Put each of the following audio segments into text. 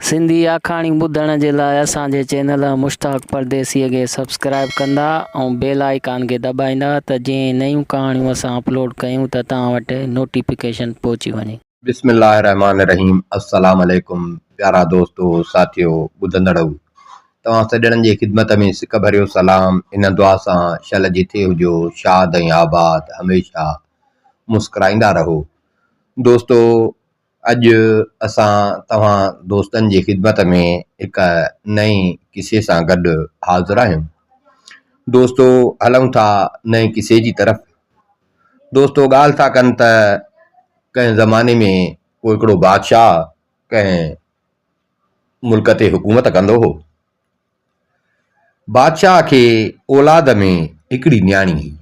सिंधी आखाणी ॿुधण जे लाइ असांजे चैनल मुश्ताक परदेसीअ खे सब्सक्राइब कंदा ऐं बेल आइकान खे दॿाईंदा त जीअं नयूं कहाणियूं असां अपलोड कयूं त तव्हां वटि नोटिफिकेशन पहुची वञे। बिस्मिल्लाहिर्रहमानिर्रहीम। अस्सलाम वालेकुम प्यारा दोस्तो साथियो ॿुधंदड़ तव्हां सॼणनि जी ख़िदमत में सिक भरियो सलाम। इन दुआ सां शल जिथे हुजो शाद ऐं आबाद हमेशह मुस्कुराईंदा रहो। दोस्तो अॼु असां तव्हां दोस्तनि जी ख़िदमत में हिकु नई किसे सां गॾु हाज़िर आहियूं। दोस्तो हलूं था नए किसे जी तरफ़। दोस्तो ॻाल्हि था कनि त कंहिं ज़माने में को हिकिड़ो बादशाह कंहिं मुल्क ते हुकूमत कंदो हो। बादशाह खे औलाद में हिकिड़ी न्याणी हुई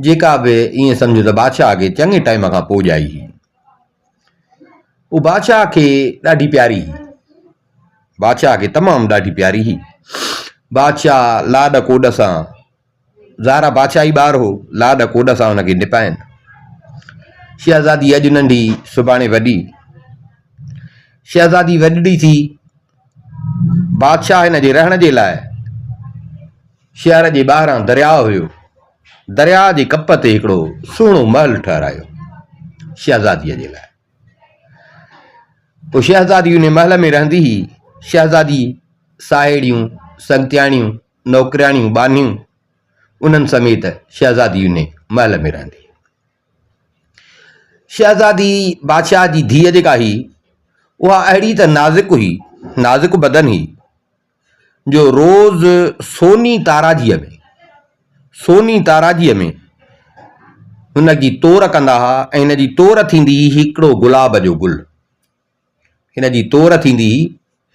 जेका बि ईअं सम्झो त बादशाह खे चङे टाइम खां पोइ ॼाई हुई। उहा बादशाह खे ॾाढी प्यारी हुई, बादशाह खे तमामु ॾाढी प्यारी हुई। बादशाह लाॾ कोॾ सां, ज़ारा बादशाही ॿार हो, लाॾ कोॾ सां हुनखे निपाइनि। शहज़ादी अॼु नंढी सुभाणे वॾी। शहज़ादी वॾड़ी थी। बादशाह हिन जे रहण जे लाइ शहर जे ॿाहिरां दरिया हुयो, दरिया जे कप ते हिकिड़ो सुहिणो महल ठहिरायो शहज़ादीअ जे लाइ। पोइ शहज़ादी उन महल में रहंदी हुई। शहज़ादी साहेड़ियूं, संगतियाणियूं, नौकरियाणियूं, बानियूं उन्हनि समेत शहज़ादी उन महल में रहंदी। शहज़ादी बादशाह जी धीअ जेका हुई उहा अहिड़ी त नाज़ुक हुई, नाज़ुक बदन हुई, जो रोज़ सोनी ताराजीअ में हुनजी तोर कंदा हुआ ऐं हिन जी तोर थींदी हुई हिकिड़ो गुलाब जो गुल। हिन जी तोर थींदी हुई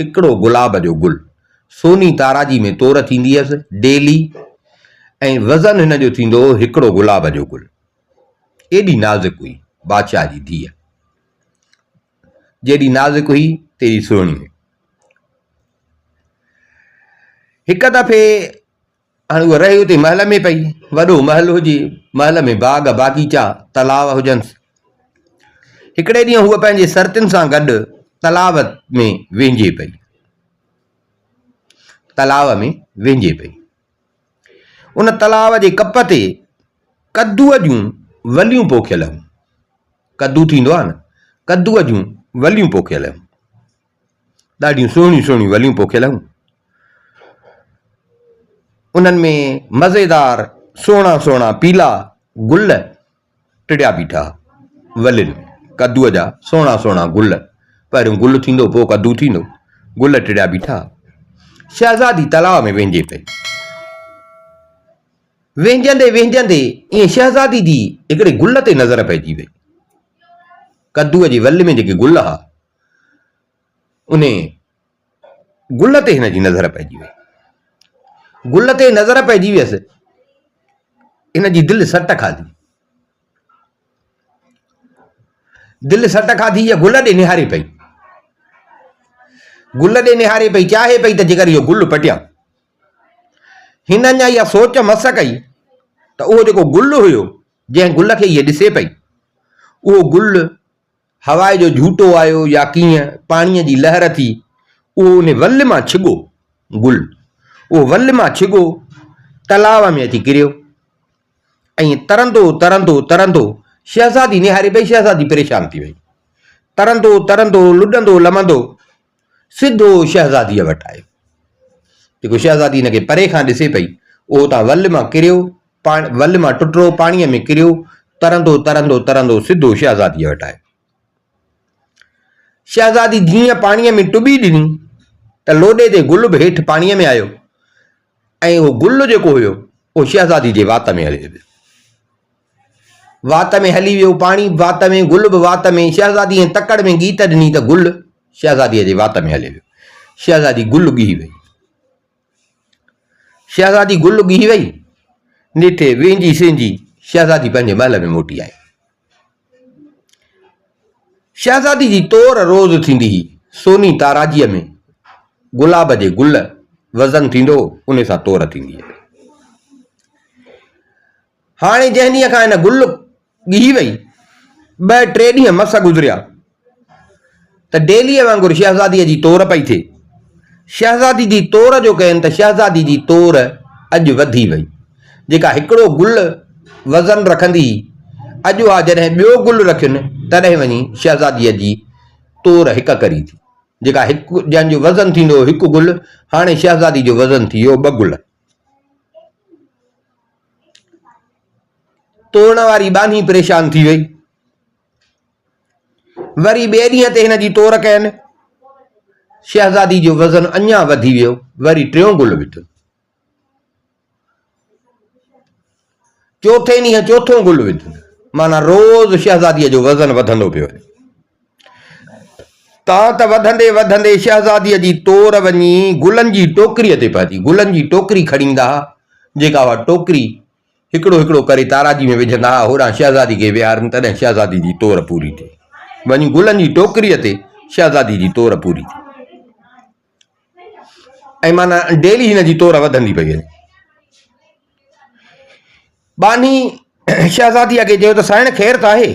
हिकिड़ो गुलाब जो गुल। सोनी ताराजी में तोर थींदी हुअसि डेली ऐं वज़न हिन जो थींदो हो हिकिड़ो गुलाब जो गुल। एॾी नाज़ुक हुई बादशाह जी धीअ, जेॾी नाज़ुक हुई तेॾी सुहिणी हुई। हिकु दफ़े हाणे उहा रहे हुते महल में पई। वॾो महल हुजे, महल में बाग़ बाग़ीचा तलाव हुजनि। हिकिड़े ॾींहुं हूअ पंहिंजे सर्तियुनि सां गॾु तलाव में वेंझे पई। तलाव में वेंझे पई। उन तलाव जे कप ते कद्दूअ जूं वलियूं पोखियल हुयूं। कद्दू थींदो आहे न, कद्दूअ जूं वलियूं पोखियल हुयूं, ॾाढियूं सुहिणियूं सुहिणियूं वलियूं पोखियल हुयूं। उन्हनि में मज़ेदार सुहिणा सुहिणा पीला गुल टिड़िया बीठा वलियुनि में, कद्दूअ जा सुहिणा सुहिणा गुल। पहिरियों गुल थींदो, पोइ कद्दू थींदो, गुल टिड़िया बीठा। शहज़ादी तलाव में वेंझे पई। वेंझंदे वेंझंदे ईअं शहज़ादी जी हिकिड़े गुल ते नज़र पइजी वई। कद्दूअ जी वलि में जेके गुल हुआ उन गुल ते हिन जी नज़र पइजी वई। गुल ते नज़र पइजी वियसि, इन जी दिलि सट खाधी। दिलि सट खाधी, इहा गुल ॾे निहारे पई। गुल ॾे निहारे पई, चाहे पई त जेकर इहो गुल पटियां। हिन अञा इहा सोच मस कई त उहो जेको गुल हुयो, जंहिं गुल खे इहा ॾिसे पई, उहो गुल हवाए जो झूटो आयो या कीअं पाणीअ जी लहर थी, उहो उन वल मां छिॻो गुल। उहो वल मां छिॻो तलाव में अची किरियो ऐं तरंदो तरंदो तरंदो शहज़ादी निहारे पई। शहज़ादी परेशान थी वई। तरंदो तरंदो लुॾंदो लमंदो सिधो शहज़ादीअ वटि आयो। जेको शहज़ादी हिनखे परे खां ॾिसे पई, उहो तां वल मां किरियो, वल मां टुटरो पाणीअ में किरियो, तरंदो तरंदो तरंदो सिधो शहज़ादीअ वटि आयो। शहज़ादी जीअं पाणीअ में टुॿी ॾिनी त लोॾे ते गुल बि हेठि पाणीअ में आयो ऐं उहो गुल जेको हुयो उहो शहज़ादी जे वात में हली वियो। वात में हली वियो, पाणी वात में, गुल बि वात में। शहज़ादी तकड़ में गीत ॾिनी त गुल शहज़ादीअ जे वात में हली वियो। शहज़ादी गुल ॻीही वई। शहज़ादी गुल ॻीही वई, निठे वेंझी सेंझी शहज़ादी पंहिंजे महल में मोटी आई। शहज़ादी जी तोर रोज़ थींदी हुई सोनी ताराजीअ में, गुलाब जे गुल वज़न थींदो, उन सां तोर थींदी आहे। हाणे जंहिं ॾींहं खां हिन गुल ॻीही वई, 2-3 ॾींहं मस गुज़रिया त डेलीअ वांगुरु शहज़ादीअ जी तोर पई थिए। शहज़ादी जी तोर जो कयनि त शहज़ादी जी तोर अॼु वधी वई। जेका हिकिड़ो गुल वज़न रखंदी अॼु आहे जॾहिं ॿियो गुल रखियुनि तॾहिं वञी शहज़ादीअ जी तोर हिकु करी थी। जेका हिकु जंहिंजो वज़न थींदो हिकु गुल, हाणे शहज़ादी जो वज़न थी वियो 2 गुल। तोड़न वारी बानी परेशान थी वई। वरी ॿिए ॾींहं ते हिन जी तोर कयनि, शहज़ादी जो वज़न अञा वधी वियो, वरी 3 गुल विधो। चौथे ॾींहुं 4थो गुल विधो। माना रोज़ शहज़ादीअ जो वज़न वधंदो पियो। तां त वधंदे वधंदे शहज़ादीअ जी तोर वञी गुलनि जी टोकरीअ ते पहुती। गुलनि जी टोकरी खणी ईंदा हुआ, जेका उहा टोकरी हिकिड़ो हिकिड़ो करे ताराजी में विझंदा हुआ, होॾां शहज़ादी खे विहारनि, तॾहिं शहज़ादी जी तोर पूरी थिए। वञी गुलनि जी टोकरीअ ते शहज़ादी जी तोर पूरी थी। ऐं माना डेली हिन जी तोर वधंदी पई वञे। बानी शहज़ादीअ खे चयो त साइण ख़ैर त आहे,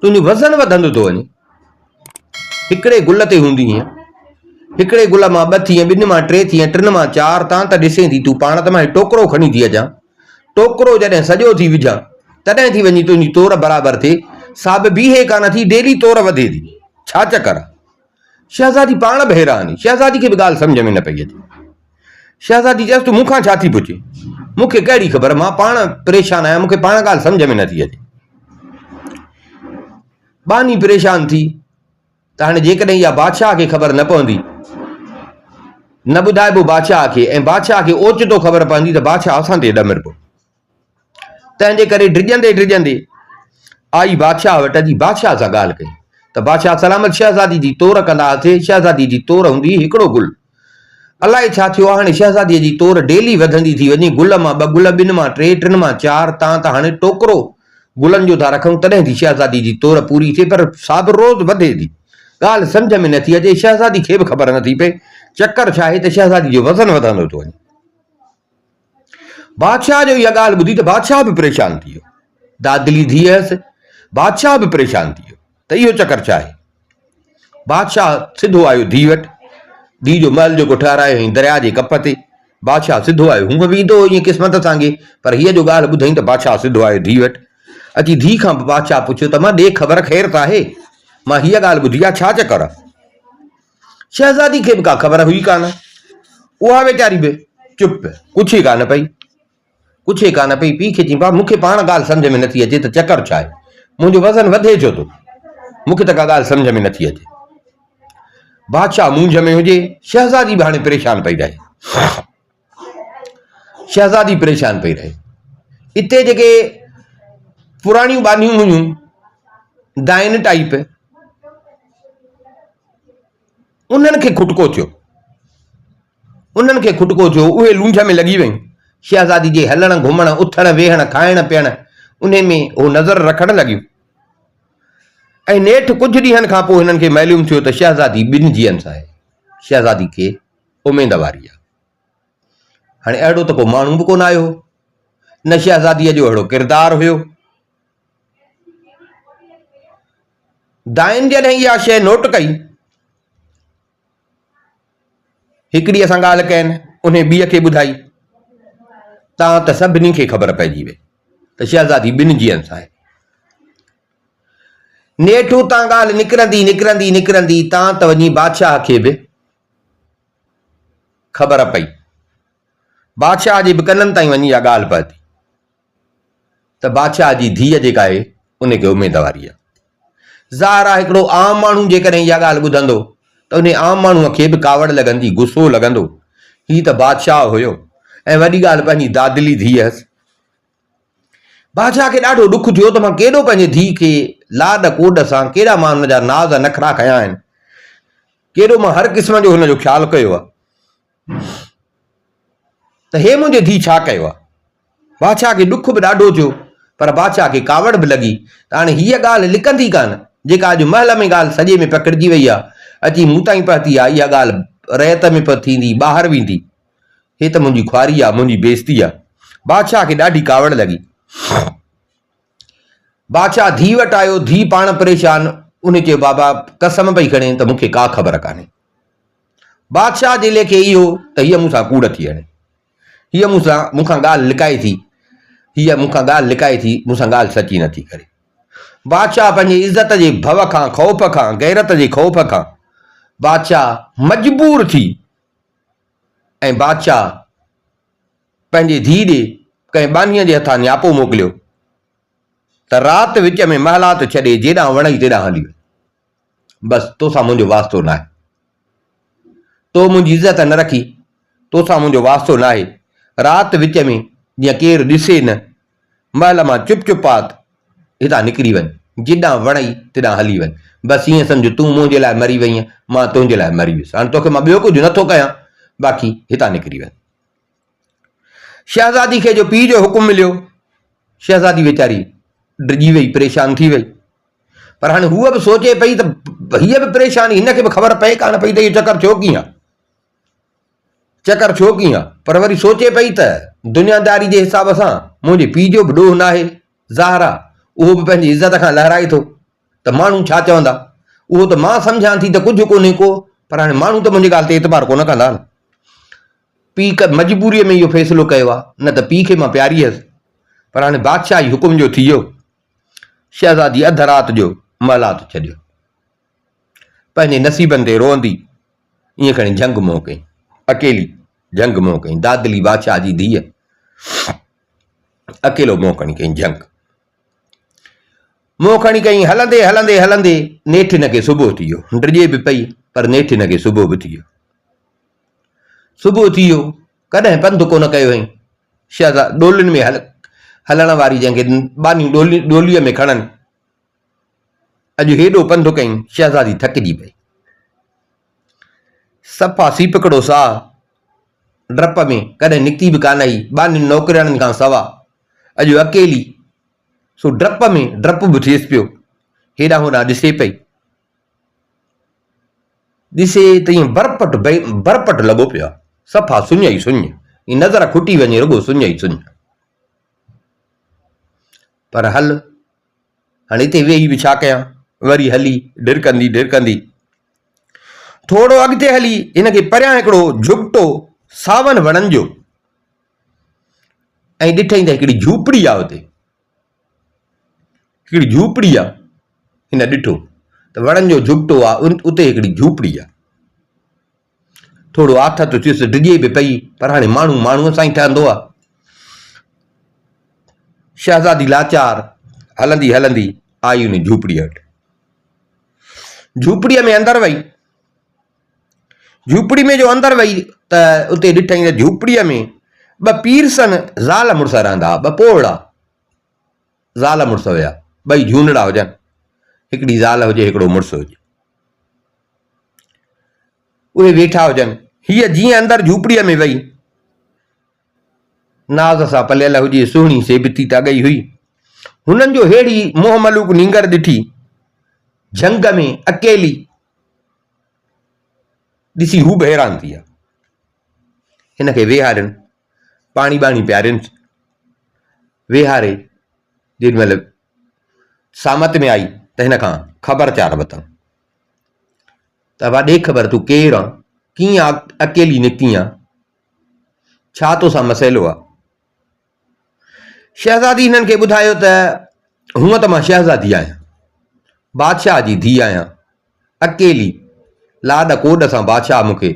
तुंहिंजो वज़न वधंदो थो वञे। हिकिड़े गुल ते हूंदी आहीं, हिकिड़े गुल मां 2 थी, 2 मां 3 थी, 3 मां 4, तां त ॾिसे थी तूं पाण त मां टोकरो खणी थी अचां। टोकरो जॾहिं सॼो थी विझां तॾहिं थी वञी तुंहिंजी तोर बराबरि थिए। सा बि बीहे कान थी, डेली तोर वधे थी। छा चकर आहे? शहज़ादी पाण बि हैरान। शहज़ादी खे बि ॻाल्हि सम्झ में न पई अचे। शहज़ादी चयसि तूं मूंखां छा थी पुछे? मूंखे कहिड़ी ख़बर, मां पाण परेशान आहियां, मूंखे पाण ॻाल्हि सम्झ में नथी अचे। बानी परेशान थी त हाणे जेकॾहिं इहा बादशाह खे ख़बर न पवंदी, न ॿुधाइबो बादशाह खे, ऐं बादशाह खे ओचितो ख़बर पवंदी त बादशाह असां ते ॾमिरबो। तंहिंजे करे डिॼंदे डिॼंदे आई बादशाह वटि। जी बादशाह सां ॻाल्हि कई त बादशाह सलामत, शहज़ादी जी तोर कंदा हुआसीं। शहज़ादी जी तोर हूंदी हिकिड़ो गुल, अलाए छा थियो, हाणे शहज़ादीअ जी तोर डेली वधंदी थी वञे। गुल मां 2 गुल, 2 मां 3, 3 मां 4। तां त हाणे टोकरो गुलनि जो था रखूं तॾहिं थी शहज़ादी जी तोर पूरी थिए, पर सा बि रोज़ वधे थी। ॻाल्हि सम्झ में नथी अचे। शहज़ादी खे बि ख़बर नथी पए चकर छा आहे त शहज़ादी जो वज़न वधंदो थो वञे। बादशाह जो इहा ॻाल्हि ॿुधी त बादशाह बि परेशान थी वियो। दादली धीउ हुअसि, बादशाह बि परेशान थी वियो त इहो चकर छा आहे। बादशाह सिधो आयो धीउ वटि। धीउ जो महल जेको ठारायो हुई दरिया जे कप ते, बादशाह सिधो आयो। हूअं बि ईंदो ईअं क़िस्मत सांगे, पर हीअ जो ॻाल्हि ॿुधई त बादशाह सिधो आयो धीउ वटि। अची धीउ खां बादशाह पुछियो त मां ॾे ख़बर ख़ैर त आहे, मां हीअ ॻाल्हि ॿुधी आहे, छा चकर आहे? शहज़ादी खे बि का ख़बर हुई कान। उहा वीचारी बि चुप, कुझु ई कान पई, कुझु ई कान पई। पीउ खे चई भाउ मूंखे पाण ॻाल्हि सम्झ में नथी अचे त चकर छा आहे, मुंहिंजो वज़न वधे छो थो, मूंखे त का ॻाल्हि सम्झ में नथी अचे। बादशाह मूंझ में हुजे, शहज़ादी बि हाणे परेशान पई रहे। शहज़ादी परेशान पई रहे। इते जेके पुराणियूं बानियूं हुयूं, दाइन टाइप, उन्हनि खे खुटको थियो। उन्हनि खे खुटको थियो, उहे लूंझ में लॻी वयूं। शहज़ादी जे हलण घुमण, उथण वेहण, खाइण पीअण, उन में उहो नज़र रखण लॻियूं। ऐं नेठि कुझु ॾींहंनि खां पोइ हिननि खे मालूम थियो त शहज़ादी 2 ॼीअनि सां आहे। शहज़ादी खे उमेद वारी आहे। हाणे अहिड़ो त को माण्हू बि कोन आयो, न शहज़ादीअ जो अहिड़ो किरदारु हुयो। दाइन जॾहिं इहा शइ नोट कई, हिकिड़ी असां ॻाल्हि कयनि, उन ॿीअ खे ॿुधाई, तां त सभिनी खे ख़बर पइजी वई त शहज़ादी 2 ॼीअनि सां आहे। नेठू तां ॻाल्हि निकिरंदी निकिरंदी निकिरंदी, तां त वञी बादशाह खे बि ख़बर पई। बादशाह जे बि कननि ताईं वञी इहा ॻाल्हि पहुती त बादशाह जी धीअ जेका आहे उनखे उमेद वारी आहे। ज़ाहिर आहे हिकिड़ो आम माण्हू जेकॾहिं इहा ॻाल्हि ॿुधंदो त उन आम माण्हूअ खे बि कावड़ लॻंदी, गुस्सो लॻंदो। हीअ त बादशाह हुयो ऐं वॾी ॻाल्हि पंहिंजी दादली धीअ हुअसि। बादशाह खे ॾाढो ॾुख थियो त मां केॾो पंहिंजे धीउ खे लाॾ कोॾ सां, केॾा मां हुनजा नाज़ नखरा कया आहिनि, केॾो मां हर क़िस्म जो हुनजो ख़्यालु कयो आहे, त हे मुंहिंजे धीउ छा कयो आहे। बादशाह खे ॾुख बि ॾाढो थियो, पर बादशाह खे कावड़ बि लॻी त हाणे हीअ ॻाल्हि लिकंदी कान, जेका अॼु महल में ॻाल्हि सॼे में पकिड़िजी वई आहे, अची मूं ताईं पहुती आहे, इहा ॻाल्हि रयत में पई थींदी, ॿाहिरि वेंदी, हे त मुंहिंजी ख्वारी आहे, मुंहिंजी बेइज़ती आहे। बादशाह खे ॾाढी कावड़ लॻी। बादशाह धीउ वटि आयो, धीउ पाण परेशान, उन चयो बाबा कसम पई खणे त मूंखे का ख़बर कान्हे। बादशाह जे लेखे इहो त हीअ मूंसां कूड़ थी हणे, हीअ मूंखां ॻाल्हि लिकाए थी, हीअ मूंखां ॻाल्हि लिकाए थी, मूंसां ॻाल्हि सची नथी करे। बादशाह पंहिंजे इज़त जे भव खां, ख़ौफ़ खां, गैरत जे ख़ौफ़ खां बादशाह मजबूर थी ऐं बादशाह पंहिंजे धीउ ॾे कंहिं बानीअ जे हथां नियापो मोकिलियो त राति विच में महलात छॾे जेॾां वणई तेॾां हली वञ, बसि तोसां मुंहिंजो वास्तो न आहे, तो मुंहिंजी इज़त न रखी, तोसां मुंहिंजो वास्तो न आहे। राति विच में जीअं केरु ॾिसे न, महल मां चुप चुपात हितां निकिरी वञ, जेॾां वणई तेॾां हली वञ, बसि ईअं सम्झ तूं मुंहिंजे लाइ मरी वई, मां तुंहिंजे लाइ मरी वियुसि, हाणे तोखे मां ॿियो कुझु नथो कयां, बाक़ी हितां निकिरी वञ। शहज़ादी खे जो पीउ जो हुकुम मिलियो, शहज़ादी वीचारी डिॼी वई, परेशान थी वई। पर हाणे हूअ बि सोचे पई त हीअ बि परेशानी, हिनखे बि ख़बर पए कान पई त इहो चकर छो कीअं, चकर छो कीअं। पर वरी सोचे पई त दुनियादारी जे हिसाब सां मुंहिंजे पीउ जो बि ॾोह न आहे, ज़ाहरा उहो बि पंहिंजी इज़त खां लहराए थो, त माण्हू छा चवंदा, उहो त मां सम्झां थी त कुझु कोन्हे को, पर हाणे माण्हू त मुंहिंजी ॻाल्हि ते एतबार कोन कंदा न। पीउ मजबूरीअ में इहो फ़ैसिलो कयो आहे, न त पीउ खे मां प्यारी हुअसि, पर हाणे बादशाह हुकुम जो थी वियो। शहज़ादी अध राति जो महलात छॾियो, पंहिंजे नसीबनि ते रोअंदी ईअं खणी झंग मोह कई, अकेली झंग मोह कई। दादली बादशाह जी धीअ अकेलो मोह खणी कई, झंग मोह खणी कई। हलंदे हलंदे हलंदे नेठि हिनखे सुबुह थी वियो, डिॼे बि पई पर नेठि हिनखे सुबुह बि थी वियो। सुबुह थी वियो, कॾहिं पंधु कोन कयो हुई। शहज़ाद डोलियुनि में हलण वारी जंहिंखे बानियूं डोलीअ में खणनि, अॼु हेॾो पंधु कई, शहज़ादी थकिजी पई, सफ़ा सीपकड़ो साह, डप में कॾहिं निकिती बि कान आई, बानियुनि नौकरियाणियुनि खां सवा, अॼु अकेली, सो डप में डप बि थिएसि पियो, हेॾां होॾां ॾिसे पई, ॾिसे त ईअं बरपट लॻो पियो आहे, सफ़ा सुञ ई सुञ, नज़र खुटी वञे, रुॻो सुञ ई सुञ। पर हल हाणे हिते वेही बि छा कयां, वरी हली ढिरकंदी ढिरकंदी थोरो अॻिते हली, हिनखे परियां हिकिड़ो झुगिटो सावन वणनि जो ऐं ॾिठई त हिकिड़ी झूपड़ी आहे, हुते हिकिड़ी झूपड़ी आहे। हिन ॾिठो त वणनि जो झुगिटो आहे, उते हिकिड़ी झूपड़ी आहे। थोरो आथत थियुसि, डिॼे बि पई, पर हाणे माण्हू माण्हूअ सां ई ठहंदो आहे। शहज़ादी लाचार हलंदी हलंदी आई उन झूपड़ीअ वटि, झूपड़ीअ में अंदरि वई। झूपड़ी में जो अंदरि वई त उते ॾिठई त झूपड़ीअ में ॿ पीरसन ज़ाल मुड़ुस रहंदा हुआ, ॿ पोड़ा ज़ाल मुड़ुस हुया, ॿई झूनड़ा हुजनि, हिकिड़ी ज़ाल हुजे हिकिड़ो मुड़ुसु हुजे, उहे वेठा हुजनि। हीअ जीअं अंदरि झूपड़ीअ में वई, नाज़ सां पलियल हुजे, सुहिणी सेबती त अॻई हुई, हुननि जो हेड़ी मोह मलूक नींगर ॾिठी, झंग में अकेली ॾिसी हू बि हैरान थी विया। हिनखे वेहारियनि, पाणी बाणी पियारियनि, वेहारे जेॾीमहिल सामत में आई त हिन खां ख़बरचार वरितऊं त वा ॾे ख़बर तूं केरु आहे, कीअं अकेली निकिती आहे, छा तोसां मसइलो आहे। शहज़ादी हिननि खे ॿुधायो त हूअं त मां शहज़ादी आहियां, बादशाह जी धीउ आहियां, अकेली लाॾ कोॾ सां बादशाह मूंखे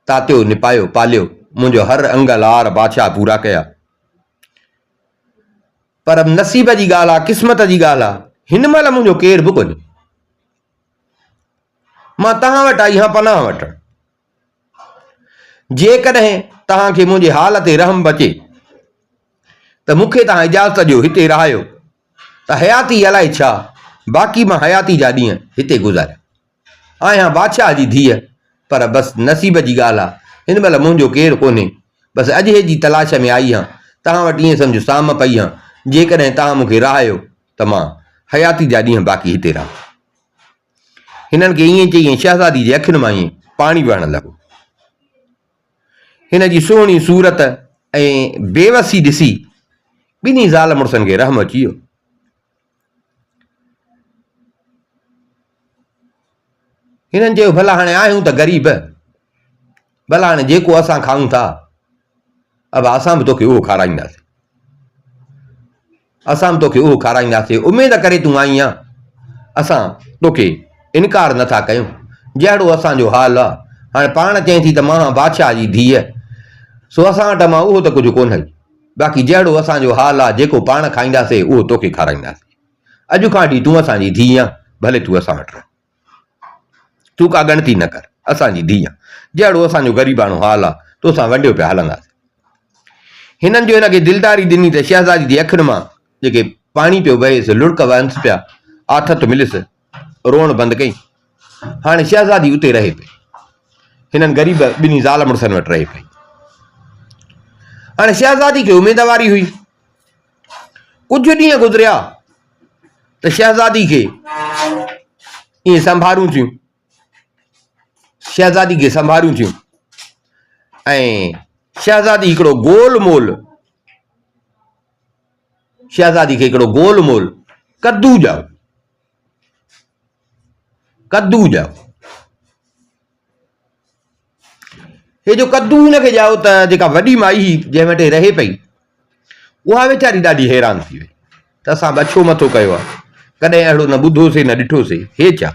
तातियो निपायो पालियो, मुंहिंजो हर अंग लार बादशाह पूरा कया, पर नसीब जी ॻाल्हि आहे, क़िस्मत जी ॻाल्हि आहे, हिन महिल मुंहिंजो केर बि कोन्हे, मां तव्हां वटि आई आहियां पनाह वठण। जेकॾहिं तव्हांखे मुंहिंजे हाल ते रहम बचे त मूंखे तव्हां इजाज़त ॾियो, हिते रहायो, त हयाती अलाए छा, बाक़ी मां हयाती जा ॾींहं हिते गुज़ारिया। आहियां बादशाह जी धीअ, पर बसि नसीब जी ॻाल्हि आहे, हिन महिल मुंहिंजो केरु कोन्हे, बसि अॼु जी तलाश में आई आहियां, तव्हां वटि ईअं सम्झो साम पई आहे, जेकॾहिं तव्हां मूंखे रहायो त मां हयाती जा ॾींहं बाक़ी हिते रहां। हिननि खे ईअं चई, शहज़ादी जे अखियुनि मां ईअं पाणी वहणु लॻो। हिन जी सुहिणी सूरत ऐं बेवसी ॾिसी ॿिन्ही ज़ाल मुड़ुसनि खे रहम अची वियो। हिननि चयो भला हाणे आहियूं त ग़रीब, भला हाणे जेको असां खाऊं था अब असां बि तोखे उहो खाराईंदासीं, असां बि तोखे उहो खाराईंदासीं, उमेद करे तूं आई आहे, असां तोखे इनकार नथा कयूं, जहिड़ो असांजो हाल आहे। हाणे पाण चई थी त मां बादशाह जी धीअ, सो असां वटि मां उहो त कुझु कोन हुई, बाक़ी जहिड़ो असांजो हाल आहे जेको पाण खाईंदासीं उहो तोखे खाराईंदासीं। अॼु खां वठी तूं असांजी धीअ आहे, भले तूं असां वटि रह, तूं का ॻणती न कर, असांजी धीअ आहे, जहिड़ो असांजो ग़रीबाणो हाल आहे तोसां वंडियो पिया हलंदासीं। हिननि जो हिनखे दिलदारी ॾिनी त शहज़ादी जी अखियुनि मां जेके पाणी पियो वहेसि, लुड़क वहनिसि पिया, आथत मिलियसि, रोअण बंदि कई। हाणे शहज़ादी उते रहे पई, हिननि ग़रीब ॿिन्ही ज़ाल मुड़ुसनि वटि रहे पई। हाणे शहज़ादी खे उमेदवारी हुई, कुझु ॾींहं गुज़रिया त शहज़ादी खे ईअं संभारूं थियूं, शहज़ादी खे संभारूं थियूं, ऐं शहज़ादी हिकिड़ो गोलमोल, शहज़ादी खे हिकिड़ो गोलमोल कद्दू ॼाओ, कद्दू ॼाओ, हे जो कद्दू हिनखे ॼाओ त जेका वॾी माई हुई जंहिं वटि रहे पई, उहा वीचारी ॾाढी हैरान थी वई त असां बि अछो मथो कयो आहे, कॾहिं अहिड़ो न ॿुधोसीं न ॾिठोसीं, हे छा?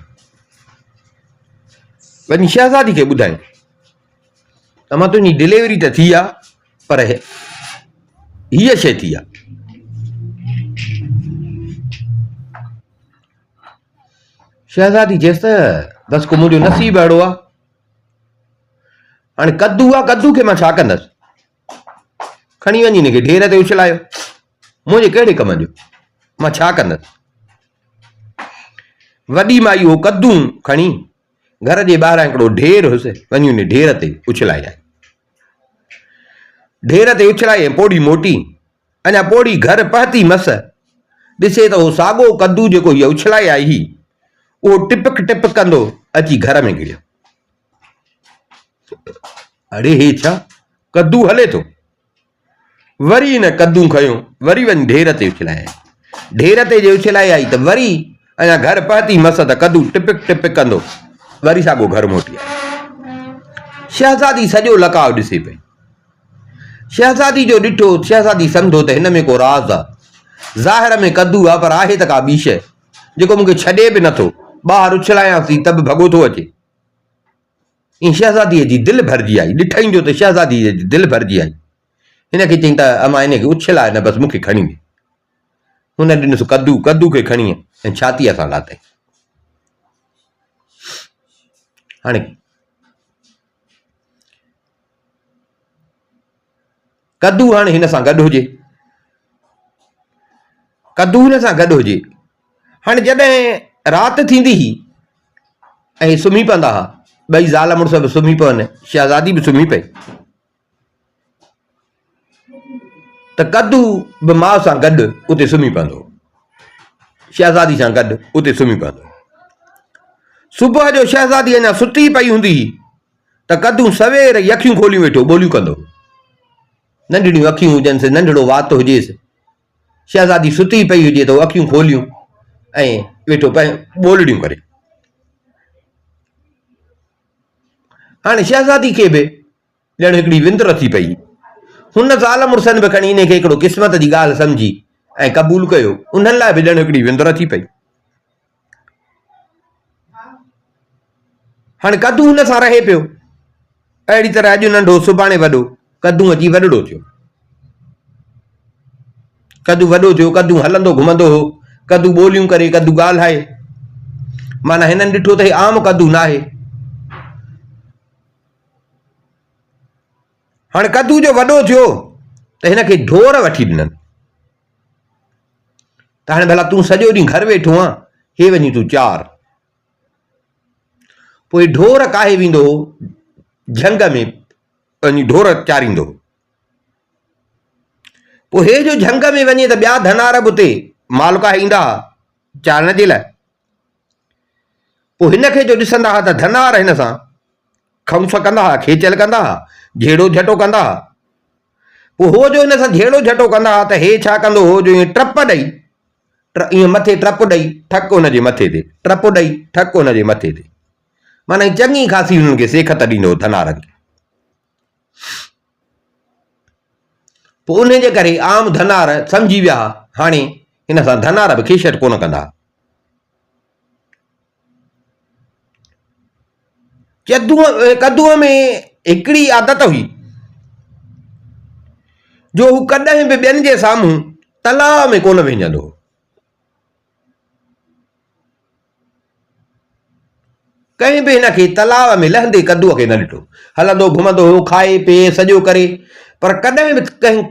वञी शहज़ादी खे ॿुधाई त मां तुंहिंजी डिलीवरी त थी आहे, पर हीअ शइ थी आहे। शहज़ादी चयसि त बसि को मुंहिंजो नसीब अहिड़ो आहे, हाणे कद्दू आहे, कद्दू खे मां छा कंदसि? खणी वञी हिनखे ढेर ते उछलायो, मुंहिंजे कहिड़े कम जो, मां छा कंदसि? वॾी माई उहो कद्दू खणी घर जे ॿाहिरां हिकिड़ो ढेर हुयुसि, वञी हुन ढेर ते उछलाई आई, ढेर ते उछलाई ऐं पोड़ी मोटी, अञा पोड़ी घर पहुती मस, ॾिसे त उहो साॻियो कद्दू जेको हीअ उछलाई आई हुई, उहो टिपक टिपक कंदो अची घर में गिरियो। अड़े हे छा, कद्दू हले थो? वरी हिन कद्दू खयो, वरी वञी ढेर ते उछलाए, ढेर ते जे उछलाई आई त वरी अञा घर पहुती मस त कद्दू टिपक टिपक कंदो वरी साॻियो घर मोटी आई। शहज़ादी सॼो लकाव ॾिसे पई, शहज़ादी जो ॾिठो, शहज़ादी सम्झो त हिन में को राज़ आहे, ज़ाहिर में कद्दू आहे पर आहे त का ॿी शइ जेको मूंखे छॾे बि नथो, ॿाहिरि उछलायांसि त बि भॻो थो अचे। ईअं शहज़ादीअ जी दिलि भरिजी आई, ॾिठई जो त शहज़ादीअ जी दिलि भरिजी आई। हिनखे चई त अमां हिनखे उछलाए न, बसि मूंखे खणी ॾे। हुन ॾिनसि कद्दू, कद्दू खे खणी ऐं छातीअ सां लाथई। हाणे कद्दू हाणे हिन सां गॾु हुजे, कद्दू हिन सां गॾु हुजे। हाणे जॾहिं राति थींदी हुई ऐं सुम्ही पवंदा हुआ, ॿई ज़ाल मुड़ुस बि सुम्ही पवनि, शहज़ादी बि सुम्ही पई, त कद्दू बि माउ सां गॾु उते सुम्ही पवंदो, शहज़ादी सां गॾु उते सुम्ही पवंदो। सुबुह जो शहज़ादी अञा सुती पई हूंदी त कद्दू सवेर ई अखियूं खोली वेठो ॿोलियूं कंदो, नंढड़ियूं अखियूं हुजनिसि, नंढड़ो वात हुजेसि, शहज़ादी सुती पई हुजे त अखियूं खोलियूं ऐं वेठो ॿोलड़ियूं करे। हाणे शहज़ादी खे बि ॼण हिकिड़ी विंदर थी पई, हुन ज़ाल मुड़ुसनि बि खणी हिनखे हिकिड़ो क़िस्मत जी ॻाल्हि सम्झी ऐं क़बूल कयो, उन्हनि लाइ बि ॼण हिकिड़ी विंदर थी पई। हाणे कद्दू हुन सां रहे पियो, अहिड़ी तरह अॼु नंढो सुभाणे वॾो, कद्दू अची वॾड़ो थियो, कद्दू वॾो थियो, कद्दू हलंदो घुमंदो हो, कद्दू ॿोलियूं करे, कद्दू ॻाल्हाए, माना हिननि ॾिठो त हे आम कद्दू न आहे। हाणे कद्दू जो वॾो थियो त हिनखे ढोर वठी ॾिननि, त हाणे भला तूं सॼो ॾींहुं घर वेठो आहीं, हे वञी तूं चार। पोइ ढोर काहे वेंदो हो, झंग में वञी ढोर चारींदो। पोइ हे जो झंग में वञे त ॿिया धनार बि उते मालका ईंदा चारण जे लाइ। पोइ हिनखे जो ॾिसंदा हुआ त धनार हिन सां खंस कंदा हुआ, खेचल कंदा हुआ, झेड़ो झटो कंदा हुआ। पोइ हो जो हिन सां झेड़ो झटो कंदा हुआ त हे छा कंदो हो, जो ईअं टप ॾेई, ईअं मथे टप ॾेई ठक हुनजे मथे ते, टप ॾेई ठक हुनजे मथे ते, माना चङी ख़ासी हुननि खे सेखत ॾींदो धनारनि खे। पोइ उन जे करे आम धनार सम्झी विया हाणे हिन सां धनार बि खेशट कोन कंदा। कद्दूअ में हिकिड़ी आदत हुई जो हू कॾहिं बि ॿियनि जे साम्हूं तलाउ में कोन विझंदो। कंहिं बि हिन खे तलाउ में लहंदे कद्दूअ खे न ॾिठो। हलंदो घुमंदो हो, खाए पीए सॼो करे, पर कॾहिं बि कंहिं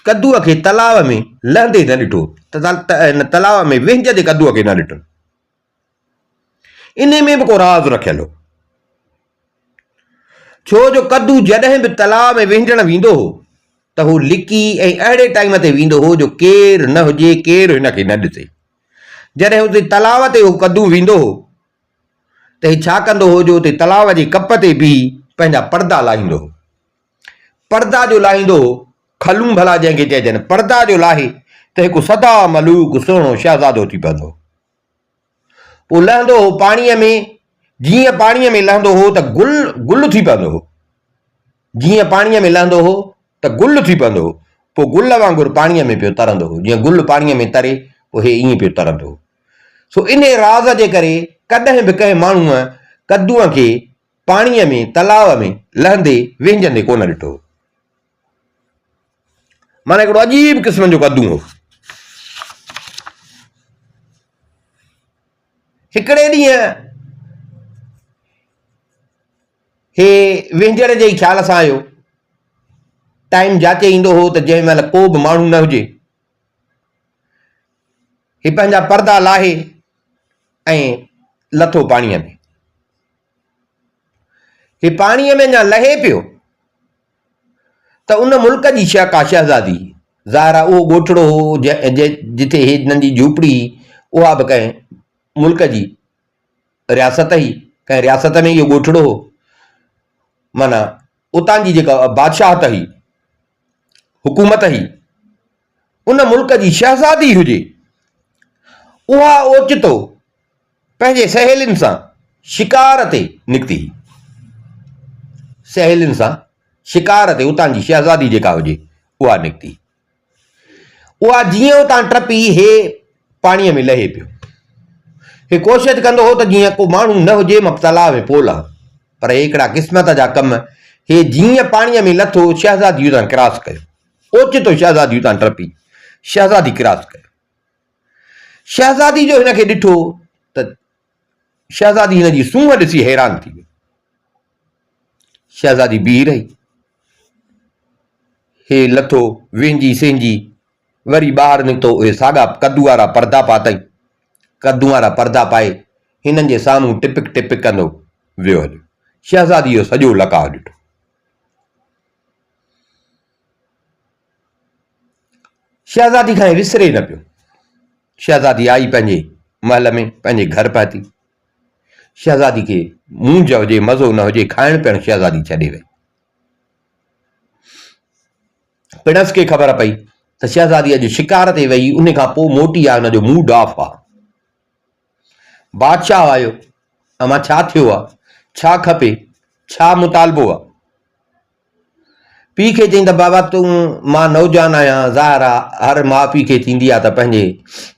कद्दूअ खे तलाउ में लहंदे न ॾिठो, तलाउ में विझंदे कद्दूअ खे न ॾिठो। इन में बि को राज़ रखियल हो, छो जो कद्दू जॾहिं बि तलाउ में विझण वेंदो हो त हू लिकी ऐं अहिड़े टाइम ते वेंदो हो जो केरु न हुजे, केरु हिन खे न ॾिसे। जॾहिं हुते तलाउ ते हू कद्दू वेंदो हो त ही छा कंदो हो जो हुते तलाउ जे कप ते बीही पंहिंजा पर्दा लाहींदो हो। पर्दा जो लाहींदो हो, खलूं भला जंहिंखे चइजनि, पर्दा जो लाहे त हिकु सदा मलूक सुहिणो शहज़ादो थी पवंदो। पोइ लहंदो हो पाणीअ में, जीअं पाणीअ में लहंदो हो त गुल थी पवंदो हो। जीअं पाणीअ में लहंदो हो त गुल थी पवंदो हो। पोइ गुल वांगुरु पाणीअ में पियो तरंदो हो, जीअं गुल पाणीअ में तरे पोइ हे ईअं पियो तरंदो हो। सो इन राज़ जे करे कॾहिं बि कंहिं माण्हूअ कद्दूअ खे पाणीअ में तलाउ में लहंदे विझंदे कोन ॾिठो। माना हिकिड़ो अजीब क़िस्म जो कद्दू हो। हिकिड़े ॾींहुं हे विझण जे ख़्याल सां आयो, टाइम जाचे ईंदो हो त जंहिं महिल को बि माण्हू न हुजे, हे पंहिंजा पर्दा लाहे ऐं लथो पाणीअ में। हे पाणीअ में अञा लहे पियो त उन मुल्क जी का शहज़ादी, ज़ाहिर उहो ॻोठड़ो हो जिथे हे नंढी झूपड़ी, उहा बि कंहिं मुल्क जी रियासत ई, कंहिं रियासत में इहो ॻोठड़ो हो। माना उतां जी जेका बादशाहत हुई, हुकूमत हुई, उन मुल्क जी शहज़ादी हुजे, उहा ओचितो पंहिंजे सहेलियुनि सां शिकार ते निकिती। सहेलियुनि सां शिकार ते उतां जी शहज़ादी जेका हुजे उहा निकिती। उहा जीअं उतां टपी, हे पाणीअ में लहे पियो। हे कोशिशि कंदो हो त जीअं को माण्हू न हुजे, मां तलाउ में पोला, पर हिकिड़ा क़िस्मत जा कम। हे जीअं पाणीअ में लथो, शहज़ादी उतां क्रॉस कयो, ओचितो शहज़ादी उतां टपी, शहज़ादी क्रॉस कयो। शहज़ादी जो हिन खे ॾिठो त शहज़ादी हिन जी सूंहं ॾिसी हैरान थी वई। शहज़ादी बीही रही, हे लथो विंझी सिंझी वरी ॿाहिरि निकितो, उहे साॻा कद्दू वारा पर्दा पातई। कद्दू वारा पर्दा पाए हिननि जे साम्हूं टिपिक टिपिक कंदो वियो हलियो। शहज़ादी जो सॼो लकाउ ॾिठो। शहज़ादी खां विसरे न पियो। शहज़ादी आई पंहिंजे महल में, पंहिंजे घर पहुती। शहज़ादी खे मूंझ हुजे, मज़ो न हुजे, खाइण पीअण शहज़ादी छॾे वई। पिणस खे ख़बर पई त शहज़ादी अॼु शिकार ते वई, उन खां पोइ मोटी आहे, हुनजो मूड ऑफ आहे। बादशाह आयो, अमां छा थियो आहे, छा खपे, छा मुतालबो आहे। पीउ खे चई त बाबा तूं, मां नौजवान आहियां, ज़ाहिर आहे हर माउ पीउ खे थींदी आहे त पंहिंजे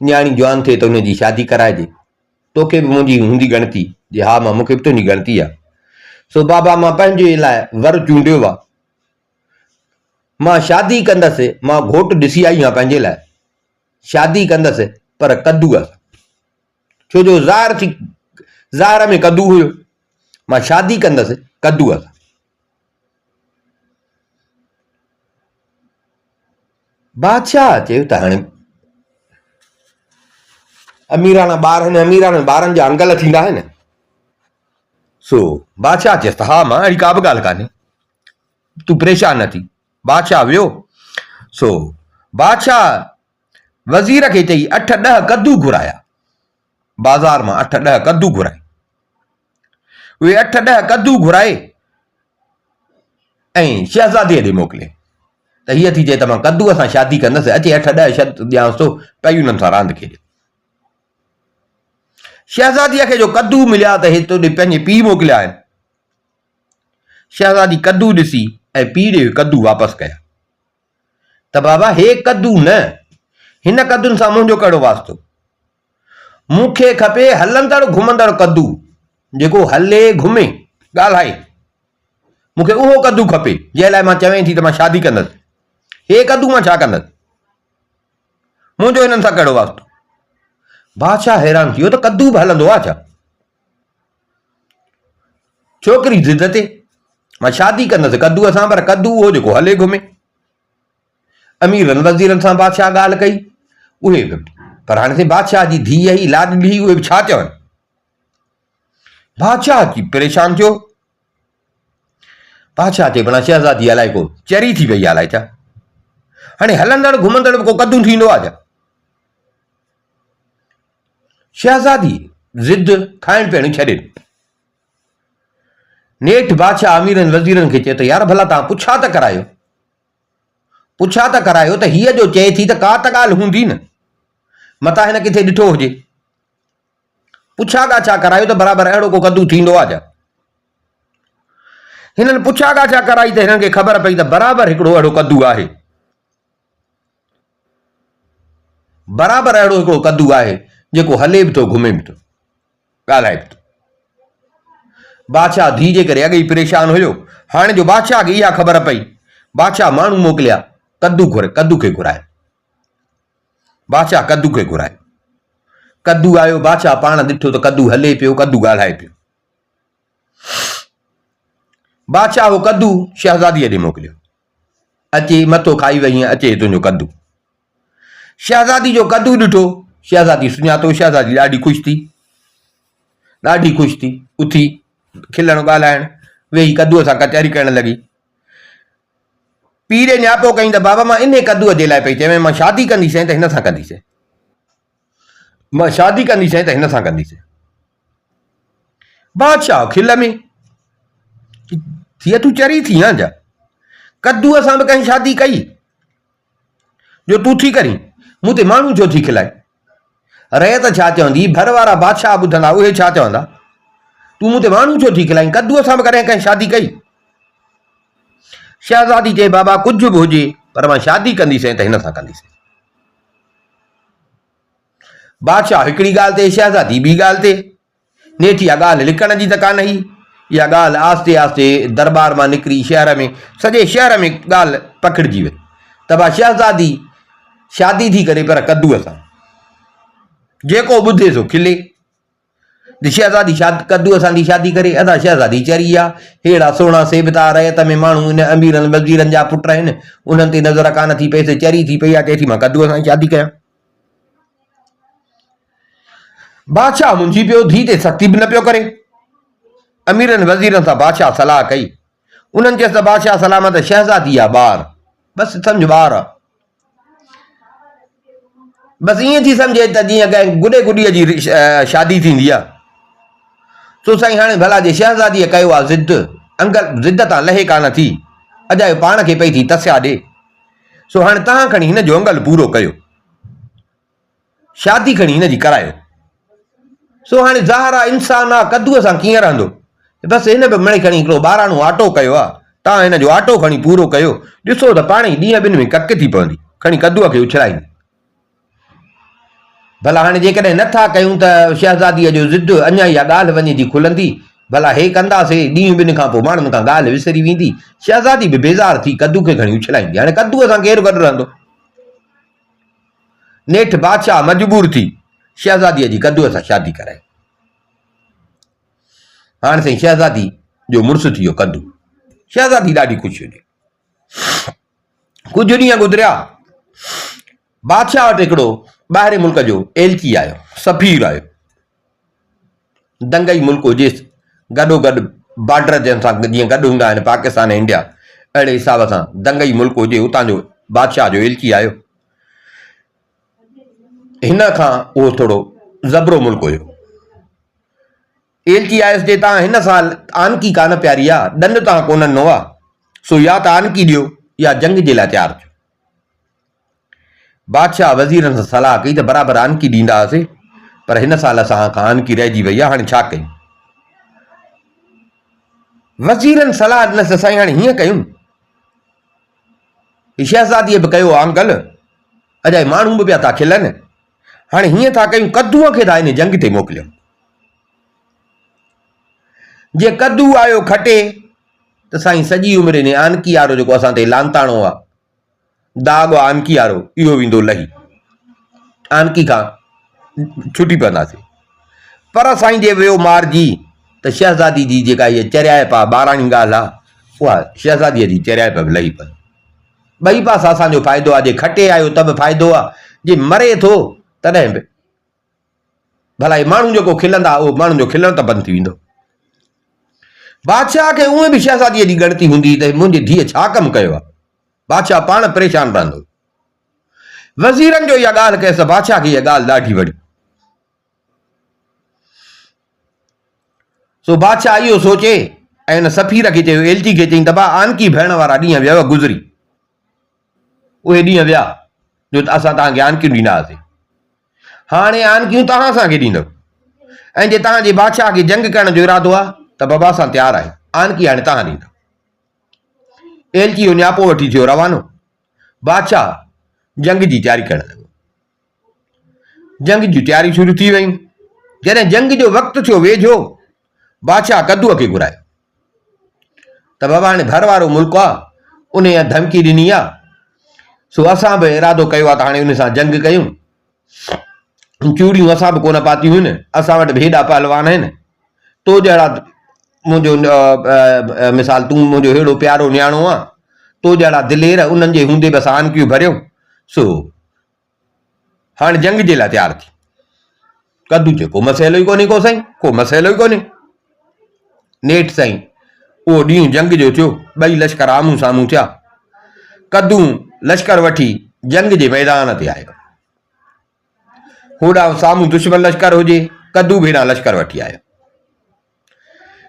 न्याणी जवान थिए त हुनजी शादी कराइजे। तोखे बि मुंहिंजी हूंदी गणती, जे हा मां मूंखे बि तुंहिंजी गणती आहे। सो बाबा मां पंहिंजे लाइ वर चूंडियो आहे, मां शादी कंदसि, मां घोटु ॾिसी आई आहियां पंहिंजे लाइ, शादी कंदसि पर कद्दूअ सां, छो जो ज़ाहिर में कद्दू हुयो। मां शादी कंदसि कद्दूअ सां। बादशाह चयो त हाणे अमीराना ॿार आहिनि, अमीराना ॿारनि जा अंगल थींदा आहिनि। सो बादशाह चयसि त हा मां, अहिड़ी का बि ॻाल्हि कान्हे, तूं परेशान न थी। बादशाह वियो। सो बादशाह वज़ीर खे चई 8-10 कद्दू घुराया, बाज़ार मां 8-10 कद्दू घुराए। उहे 8-10 कद्दू घुराए ऐं शहज़ादीअ ॾे मोकिले त हीअ थी चए त मां कद्दूअ सां शादी कंदसि, अचे 8-10 शर्त ॾियांसि थो, पई उन्हनि सां रांदि खेॾे। शहज़ादीअ खे जो कद्दू मिलिया त हिते पंहिंजे पीउ मोकिलिया आहिनि। शहज़ादी कद्दू ॾिसी ऐं पीउ ॾे कद्दू वापसि कया त बाबा हे कद्दू न, हिन कद्दुनि सां मुंहिंजो कहिड़ो वास्तो। मूंखे खपे हलंदड़ घुमंदड़ कद्दू, जेको हले घुमे ॻाल्हाए। मूंखे उहो कद्दू खपे जंहिं लाइ मां चवें थी त मां शादी कंदसि। हे कद्दू मां छा कंदसि, मुंहिंजो हिननि सां कहिड़ो वास्तो। बादशाह हैरान थी वियो त कद्दू बि हलंदो आहे छा। छोकिरी ज़िद ते, मां शादी कंदसि कद्दूअ सां, पर कद्दू उहो जेको हले घुमे। अमीरनि वज़ीरनि सां बादशाह ॻाल्हि कई, उहे बि, पर हाणे से बादशाह जी धीअ ई लाडली, उहे बि छा चवनि। बादशाह जी परेशान थियो। बादशाह चए भला शहज़ादी अलाए को चरी थी वई अलाए छा, हाणे हलंदड़ घुमंदड़ को कद्दू थींदो आहे छा। शहज़ादी ज़िद खाइण पीअण छॾे। नेठि बादशाह अमीरनि वज़ीरनि खे चए त यार भला तव्हां पुछा त करायो, पुछा त करायो त हीअ जो चए थी त का त ॻाल्हि हूंदी न, मता हिन किथे ॾिठो हुजे। पुछा ॻाछा करायो त बराबरि अहिड़ो को कद्दू थींदो आहे छा। हिननि पुछा ॻाछा कराई त हिननि खे ख़बर पई त बराबरि हिकिड़ो अहिड़ो कद्दू आहे, बराबरि अहिड़ो हिकिड़ो कद्दू आहे जेको हले बि थो, घुमे बि थो, ॻाल्हाए बि थो। बादशाह धीउ जे करे अॻे ई परेशान हुयो, हाणे जो बादशाह खे इहा ख़बर पई, बादशाह माण्हू मोकिलिया कद्दू कद्दू खे घुराए। बादशाह कद्दू खे घुराए, कद्दू आयो, बादशाह पाण ॾिठो त कद्दू हले पियो, कद्दू ॻाल्हाए पियो। बादशाह हो कद्दू शहज़ादीअ ॾे मोकिलियो, अचे मथो खाई वई, अचे तुंहिंजो कद्दू। शहज़ादी जो कद्दू ॾिठो, शहज़ादी सुञातो, शहज़ादी ॾाढी ख़ुशि थी, ॾाढी ख़ुशि थी, उथी खिलण ॻाल्हाइण, वेही कद्दूअ सां कचहरी करण लॻी। पीउ ॾे न्यापो कई त बाबा मां इन कद्दूअ जे लाइ पई चवां, मां शादी कंदीसि त हिन सां कंदीसि, मां शादी कंदीसि त हिन सां कंदीसि। बादशाह खिल में, थिए तूं चरी थी या जा, कद्दूअ सां बि कंहिं शादी कई जो तूं थी करी, मूं ते माण्हू छो थी खिलाए। रयत छा चवंदी, भर वारा बादशाह ॿुधंदा, उहे छा चवंदा, तूं मूं ते माण्हू छो थी खिलाई, कद्दूअ सां बि कॾहिं कंहिं शादी कई। शहज़ादी चए बाबा कुझु बि हुजे, पर मां शादी कंदीसि त हिन सां कंदीसि। बादशाह हिकिड़ी ॻाल्हि ते, शहज़ादी ॿी ॻाल्हि ते। नेठि इहा ॻाल्हि लिखण जी त कान हुई, इहा ॻाल्हि आस्ते आस्ते दरबार मां निकिरी शहर में, सॼे शहर में ॻाल्हि पखिड़िजी वई त बा शहज़ादी शादी थी करे पर कद्दूअ सां। जेको ॿुधे सो खिले, शहज़ादी कद्दूअ सां थी शादी करे, अदा शहज़ादी चरी आहे। अहिड़ा सोणा सेबता रयत में माण्हू इन अमीरनि वज़ीरनि जा पुट आहिनि, उन्हनि ते नज़र कान थी पई, चरी थी पई आहे, चए थी मां कद्दूअ सां शादी कयां। बादशाह मुंझी पियो, धीउ ते सख़्ती बि न पियो करे। अमीरनि वज़ीरनि सां बादशाह सलाह कई, उन्हनि चयसि त बादशाह सलामत, शहज़ादी आहे ॿार, बसि सम्झ ॿार आहे, बसि ईअं थी सम्झे त जीअं कंहिं गुॾे गुॾीअ जी शादी थींदी आहे। सो साईं हाणे भला जे शहज़ादीअ कयो आहे ज़िद, अंगल ज़िद तां लहे कान थी, अजायो पाण खे पई थी तस्या ॾे। सो हाणे तव्हां खणी हिन जो अंगल पूरो कयो, शादी खणी हिन जी करायो। सो हाणे ज़ाहिर आहे इंसान आहे, कद्दूअ सां कीअं रहंदो, बसि हिन बि मिड़ई खणी हिकिड़ो ॿाराणो आटो कयो आहे, तव्हां हिन जो आटो खणी पूरो कयो, ॾिसो त पाण ई ॾींहं ॿिनि में कक थी पवंदी, खणी कद्दूअ खे उछलाईंदी। भला हाणे जेकॾहिं नथा कयूं त शहज़ादीअ जो ज़िद अञा इहा ॻाल्हि वञे थी खुलंदी, भला हे कंदासीं, ॾींहं ॿिनि खां पोइ माण्हुनि खां ॻाल्हि विसरी वेंदी, शहज़ादी बि बेज़ार थी कद्दू खे खणी उछलाईंदी। हाणे कद्दूअ सां केरु गॾु रहंदो। नेठि बादशाह मजबूर थी शहज़ादीअ जी कद्दूअ सां शादी कराए। हाणे साईं शहज़ादी जो मुड़ुसु थी वियो कद्दू, शहज़ादी ॾाढी ख़ुशि हुई। कुझु ॾींहं गुज़रिया, बादशाह वटि हिकिड़ो ॿाहिरि मुल्क जो एलची आयो, सफ़ीर आयो। दंगई मुल्क हुजेसि, गॾोगॾु बॉर्डर जंहिं सां जीअं गॾु हूंदा आहिनि पाकिस्तान ऐं इंडिया, अहिड़े हिसाब सां दंगई मुल्क हुजे, उतां जो बादशाह जो एलची आयो। हिन खां उहो थोरो ज़बरो मुल्क हुयो। एलची आयुसि जे तव्हां हिन साल आनकी कान प्यारी आहे, ॾंड तव्हां कोन ॾिनो आहे, सो या त आनकी ॾियो या जंग जे लाइ तयारु थियो। बादशाह वज़ीरनि सां सलाह कई त बराबरि आनकी ॾींदासीं, पर हिन साल असां खां आनकी रहिजी वई आहे। हाणे छा कयूं? वज़ीरनि सलाह ॾिनसि साईं हाणे हीअं कयूं, शहज़ादीअ बि कयो अंकल, अजाए माण्हू बि पिया था खिलनि, हाणे हीअं था कयूं कद्दूअ खे था हिन जंग ते मोकिलियूं। जे कद्दू आयो खटे त साईं सॼी उमिरि हिन आनकी वारो जेको असां ते लांताणो आहे, दाग आहे आनकी वारो, इहो वेंदो लही, आनकी खां छुटी पवंदासीं। पर साईं जे वियो मारिजी त शहज़ादी जी जेका इहा चरियाइप आहे, ॿाराणी ॻाल्हि आहे, उहा शहज़ादीअ जी चरियाइप बि लही पई। ॿई पासा असांजो फ़ाइदो आहे। जे खटे आयो त बि फ़ाइदो आहे, जे मरे थो तॾहिं बि भला हे माण्हू जेको खिलंदा उहो माण्हुनि जो खिलण त बंदि थी वेंदो। बादशाह खे उहे बि शहज़ादीअ जी ॻणती हूंदी त मुंहिंजी धीअ छा कमु कयो आहे, बादशाह पाण परेशान रहंदो। वज़ीरनि जो इहा ॻाल्हि कयसि, बादशाह खे इहा ॻाल्हि ॾाढी वणी। सो बादशाह इहो सोचे ऐं हुन सफ़ीर खे चयो, एलची खे चई त भाउ आनकी भेण वारा ॾींहं वियव गुज़री, उहे ॾींहं विया जो असां तव्हांखे आनकियूं ॾींदासीं, हाणे आनकियूं तव्हां असांखे ॾींदव, ऐं जे तव्हांजे बादशाह खे जंग करण जो इरादो आहे त बाबा असां तयारु आहियूं, आनकी हाणे तव्हां ॾींदव। एलची जो न्यापो वठी थियो रवानो। बादशाह जंग जी तयारी करण लॻो। जंग जी तयारी शुरू थी वयूं। जॾहिं जंग जो वक़्तु थियो वेझो, बादशाह कद्दूअ खे घुरायो त बाबा हाणे भर वारो मुल्क आहे, उन धमकी ॾिनी आहे, सो असां बि इरादो कयो आहे त हाणे उन सां जंग कयूं। चूड़ियूं असां बि कोन पातियूं आहिनि, असां वटि बि हेॾा पहलवान आहिनि, तो जहिड़ा मुंहिंजो मिसाल तूं मुंहिंजो अहिड़ो प्यारो न्याणो आहे, तो जहिड़ा दिलेर, उन्हनि जे हूंदे बि असां आनकियूं भरियूं। सो हाणे जंग जे लाइ तयारु थी। कद्दू चयो को मसइलो ई कोन्हे, को साईं को मसइलो ई कोन्हे। नेठि साईं उहो ॾींहुं जंग जो थियो, ॿई लश्कर आम्हूं साम्हूं थिया। कद्दू लश्कर वठी जंग जे मैदान ते आयो। होॾां साम्हूं दुश्मन लश्कर हुजे, कद्दू बि हेॾां लश्कर वठी आयो।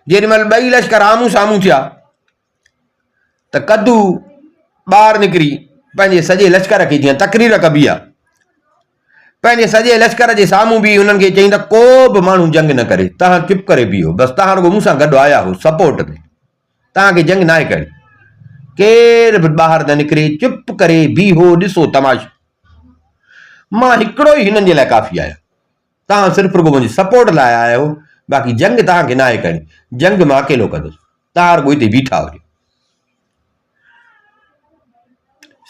जेॾीमहिल ॿई लश्कर आम्हूं साम्हूं थिया त कद्दू ॿाहिरि निकिरी पंहिंजे सॼे लश्कर खे जीअं तकरीर कबी आहे, पंहिंजे सॼे लश्कर जे साम्हूं बि हुननि खे चई त को बि माण्हू जंग न करे, तव्हां चुप करे बीहो, बसि तव्हां रुॻो मूं सां गॾु आया हो सपोर्ट में, तव्हांखे जंग न आहे करणी, केर बि ॿाहिरि न निकिरे, चुप करे बीहो, ॾिसो तमाशो, मां हिकिड़ो ई हिननि जे लाइ काफ़ी आहियां, तव्हां सिर्फ़ु रुॻो मुंहिंजी सपोर्ट लाइ आया हो, बाक़ी जंग तव्हांखे न आहे करणी, जंग मां अकेलो कंदुसि, तव्हां रुॻो हिते बीठा हुजो।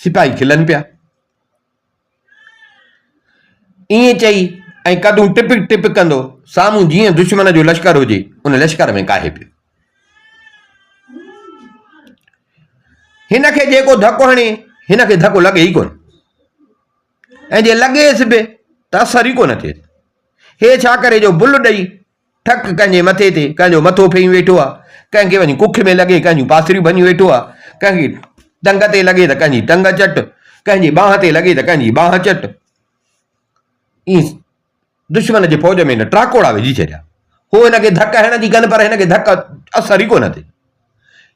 सिपाही खिलनि पिया। ईअं चई ऐं कद्दू टिप टिप कंदो साम्हूं जीअं दुश्मन जो लश्कर हुजे उन लश्कर में काहे पियो। हिन खे जेको धको हणे, हिन खे धको लॻे ई कोन, ऐं जे लॻेसि बि त असर ई कोन थिए। हे छा करे जो बुल ॾेई ठक कंहिंजे मथे ते कंहिंजो मथो फेई वेठो आहे, कंहिंखे वञी कुख में लॻे, कंहिंजूं पासरियूं भञी वेठो आहे, कंहिंखे टंग ते लॻे त कंहिंजी टंग चट, कंहिंजी बांह ते लॻे त कंहिंजी बांह चट। ईअं दुश्मन जे फौज में न ट्राकोड़ा विझी छॾिया। हो हिनखे धक हणण जी कनि, पर हिनखे धक असर ई कोन थिए।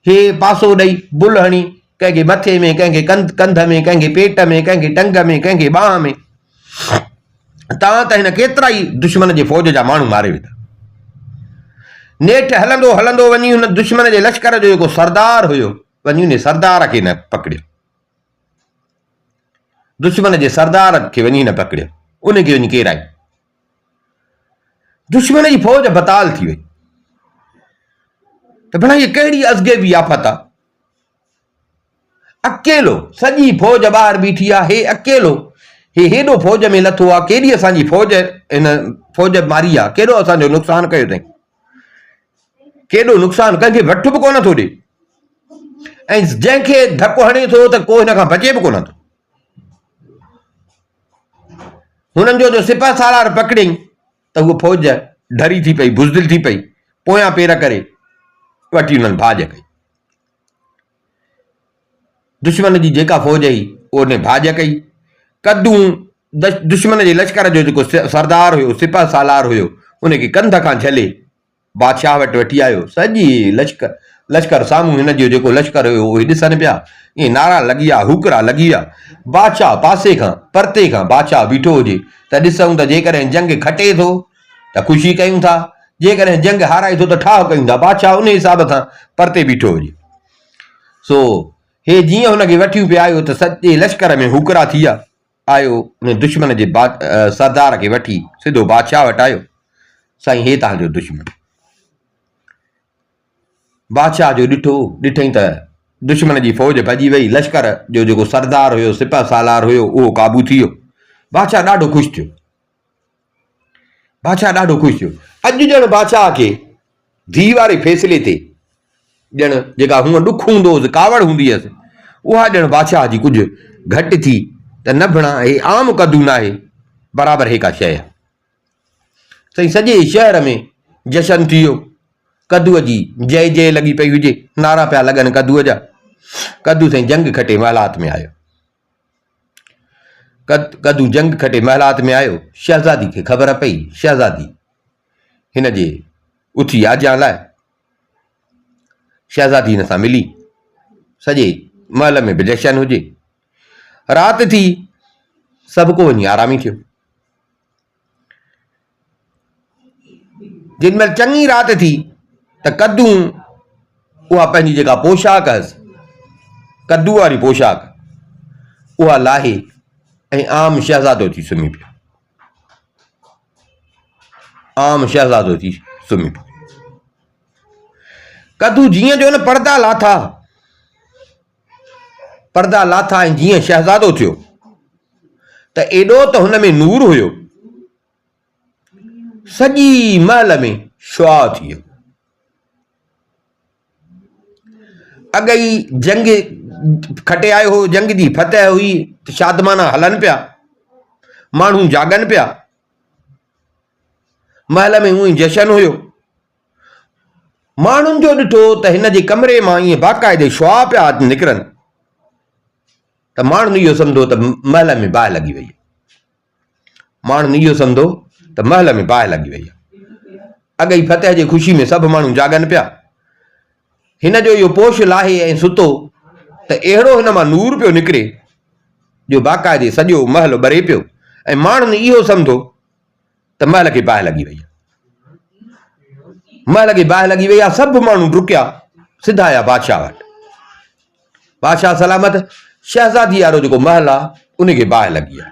हे पासो ॾेई बुल हणी कंहिंखे मथे में, कंहिंखे कंध में, कंहिंखे पेट में, कंहिंखे टंग में, कंहिंखे बांह में। तव्हां त हिन केतिरा ई दुश्मन जे फौज जा माण्हू मारे विधा। नेठि हलंदो हलंदो वञी हुन दुश्मन जे लश्कर जो जेको सरदार हुयो, वञी उन सरदार खे न पकड़ियो, दुश्मन जे सरदार खे वञी न पकड़ियो, उनखे वञी केराई। दुश्मन जी फौज बताल थी वई त भला ये कहिड़ी अज़गैबी आफ़त आहे। अकेलो सॼी फौज ॿाहिरि बीठी आहे, हे अकेलो, हे हेॾो फौज में लथो आहे, केॾी असांजी फौज हिन फौज मारी आहे, केॾो असांजो नुक़सानु कयो अथई, केॾो नुक़सानु, कंहिंखे वठु बि कोन थो ॾे, ऐं जंहिंखे धको हणे थो त को हिन खां बचे बि कोन थो। हुननि जो सिपह सालार पकड़ियईं त उहो फौज डरी थी पई, बुज़दिल थी पई, पोयां पेर करे वठी हुननि भाॼ कई। दुश्मन जी जेका फौज हुई उन भाॼ कई। कद्दू दुश्मन जे लश्कर जो जेको सरदार हुयो, सिपह सालार हुयो, उनखे कंध खां झले बादशाह वटि वठी आयो। सॼी लश्कर लश्कर साम्हूं हिन जो जेको लश्कर हुयो उहे ॾिसनि पिया, ईअं नारा लॻी विया, हुकरा लॻी विया। बादशाह पासे खां परते खां बादशाह बीठो हुजे त ॾिसूं त जेकॾहिं जंग खटे थो त ख़ुशी कयूं था, जेकॾहिं जंग हाराए थो त ठाह कयूं था। बादशाह उन हिसाब सां परते बीठो हुजे। सो हे जीअं हुनखे वठी पिया आयो त सॼे लश्कर में हुकरा थी विया। आयो उन दुश्मन जे सरदार खे वठी सिधो बादशाह वटि आयो, साईं हे तव्हांजो दुश्मन। बादशाह जो ॾिठई त दुश्मन जी फौज भॼी वई, लश्कर जो जेको सरदार हुयो, सिपह सालार हुयो, उहो क़ाबू थी वियो। बादशाह ॾाढो ख़ुशि थियो, बादशाह ॾाढो ख़ुशि थियो। अॼु ॼण बादशाह खे धी वारे फ़ैसिले ते ॼण जेका हूअं ॾुख हूंदो हुअसि, कावड़ हूंदी हुअसि, उहा ॼण बादशाह जी कुझु घटि थी त न भणा हे आम कद्दू न आहे, बराबरि हे का शइ आहे। साईं सॼे शहर में जशन थी वियो, कद्दूअ जी जय जय लॻी पई हुजे, नारा पिया लॻनि कद्दूअ जा। कद्दू साईं जंग खटे महलात में आयो, कद्दू जंग खटे महलात में आयो। शहज़ादी खे ख़बर पई, शहज़ादी हिन जे उथी आजा लाइ, शहज़ादी हिन सां मिली। सॼे महल में बि जशन हुजे, राति थी, सभु को वञी आरामी थियो। जेॾीमहिल चङी राति थी त कद्दू उहा पंहिंजी जेका पोशाक हुअसि, कद्दू वारी पोशाक, उहा लाहे ऐं आम शहज़ादो थी सुम्ही पियो, आम शहज़ादो थी सुम्ही पियो। कद्दू जीअं जो न पर्दा लाथा ऐं जीअं शहज़ादो थियो त एॾो त हुन में नूर हुयो, सॼी महल में शुआ थी वियो। अगई जंग खटे आयो हो, जंग जी फतह हुई, शादमाना हलन पिया, माण्हू जागन पिया, महल में उई जशन हुयो। माण्हुनि जो ॾिठो त हिन जे कमरे मां ईअं बाक़ाइदे शुआ पिया निकिरनि त माण्हुनि इहो सम्झो त महल में बाहि लॻी वई, माण्हुनि इहो सम्झो त महल में बाहि लॻी वई। अगई फतह जे ख़ुशी में सभु माण्हू जागन पिया। हिन जो इहो पोश लाहे ऐं सुतो त अहिड़ो हिन मां नूर पियो निकिरे जो बाक़ाइदे सॼो महल ॿरे पियो, ऐं माण्हुनि इहो सम्झो त महल खे बाहि लॻी वई, महल खे बाहि लॻी वई आहे। सभु माण्हू डुकिया सिधा आया बादशाह वटि। बादशाह सलामत, शहज़ादी वारो जेको महल आहे उनखे बाहि लॻी आहे।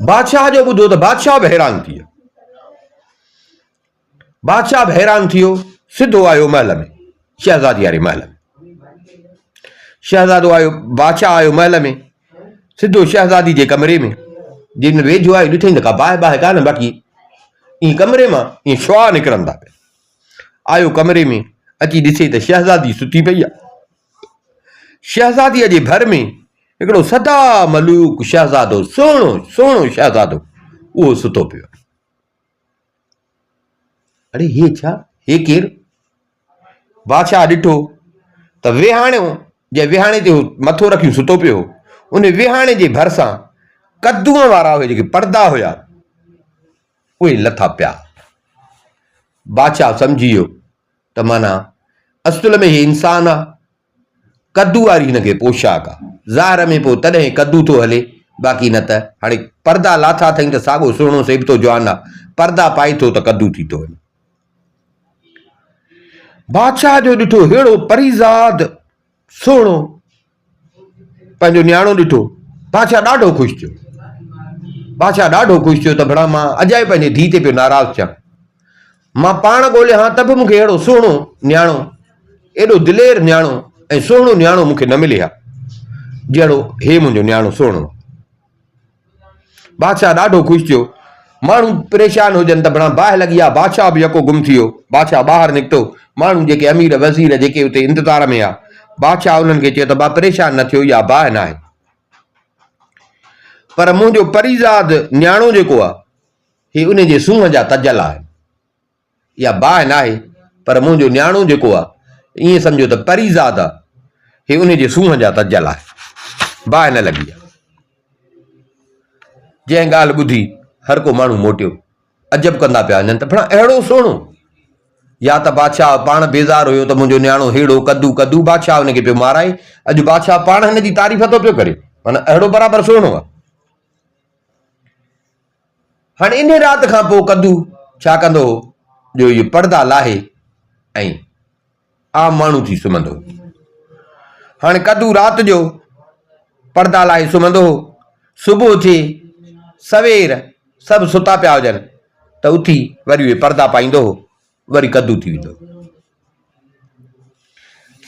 बादशाह जो ॿुधो त बादशाह बि हैरान थी वियो, बादशाह बि हैरान थी वियो। सिधो आयो महल में, शहज़ादी वारे महल में। शहज़ादो आयो, बादशाह आयो महल में, सिधो शहज़ादी जे कमरे में। जिन वेझो आयो, ॾिठई त का बाहि बाहि कान, बाक़ी ईअं कमरे मां ईअं शुआ निकिरनि था पिया। आयो कमरे में, अची ॾिसे त शहज़ादी सुती पई आहे। शहज़ादीअ जे भर में हिकिड़ो सदा मलूक शहज़ादो, सुहिणो सुहिणो शहज़ादो, उहो सुतो पियो। अरे हे छा, हे केरु? बादशाह ॾिठो त विहाणियो, जंहिं विहाणे ते मथो रखी सुतो पियो, उन विहाणे जे भरिसां कद्दूअ वारा हुए जेके पर्दा हुया, उहे लथा पिया। बादशाह सम्झी वियो त माना असुल में हे इंसान आहे, कद्दू वारी हिनखे पोशाक आहे। ज़ाहिर में पोइ तॾहिं कद्दू थो हले, बाक़ी न त हाणे पर्दा लाथा अथई त साॻियो सुहिणो सेबतो जवान आहे, पर्दा पाए थो त कद्दू थी थो वञे। बादशाह जो ॾिठो अहिड़ो परीज़ाद सुहिणो पंहिंजो न्याणो ॾिठो, बादशाह ॾाढो ख़ुशि थियो। बादशाह ॾाढो ख़ुशि थियो त भला मां अजाए पंहिंजे धीउ ते पियो नाराज़ थियां, मां पाण ॻोल्हियां हा त बि मूंखे अहिड़ो सुहिणो न्याणो, एॾो दिलेर न्याणो ऐं सुहिणो न्याणो मूंखे न मिले हा जहिड़ो हे मुंहिंजो न्याणो सुहिणो। बादशाह ॾाढो ख़ुशि थियो। माण्हू परेशान हुजनि त भला बाहि लॻी आहे, बादशाह बि यको गुम थी वियो। बादशाह ॿाहिरि निकितो, माण्हू जेके अमीर वज़ीर जेके उते इंतज़ार में आहे, बादशाह उन्हनि खे चयो त बा परेशान न थियो, इहा बाहि न आहे, पर मुंहिंजो परीज़ाद न्याणो जेको आहे हे उन जे सूंहं जा तजल आहे। इहा बाहि न आहे, पर मुंहिंजो न्याणो जेको आहे ईअं सम्झो त परीज़ाद आहे, हे उन जे सूंहं जा तजल आहे, बाहि न लॻी आहे। जंहिं ॻाल्हि ॿुधी हर को माण्हू मोटियो, अजब कंदा पिया वञनि त भला अहिड़ो सुहिणो या त बादशाह पाण बेज़ार हुयो त मुंहिंजो न्याणो हेड़ो कद्दू कद्दू बादशाह हुनखे पियो माराए। अॼु बादशाह पाण हिन जी तारीफ़ थो पियो करे, माना अहिड़ो बराबरि सुहिणो आहे। हाणे इन राति खां पोइ कद्दू छा कंदो जो इहो पर्दा लाहे ऐं आम माण्हू थी सुम्हंदो। हाणे कद्दू राति जो पर्दा लाहे सुम्हंदो। सुबुह थिए सवेर सभु सुता पिया हुजनि त उथी वरी उहे पर्दा पाईंदो, वरी कद्दू थी वेंदो।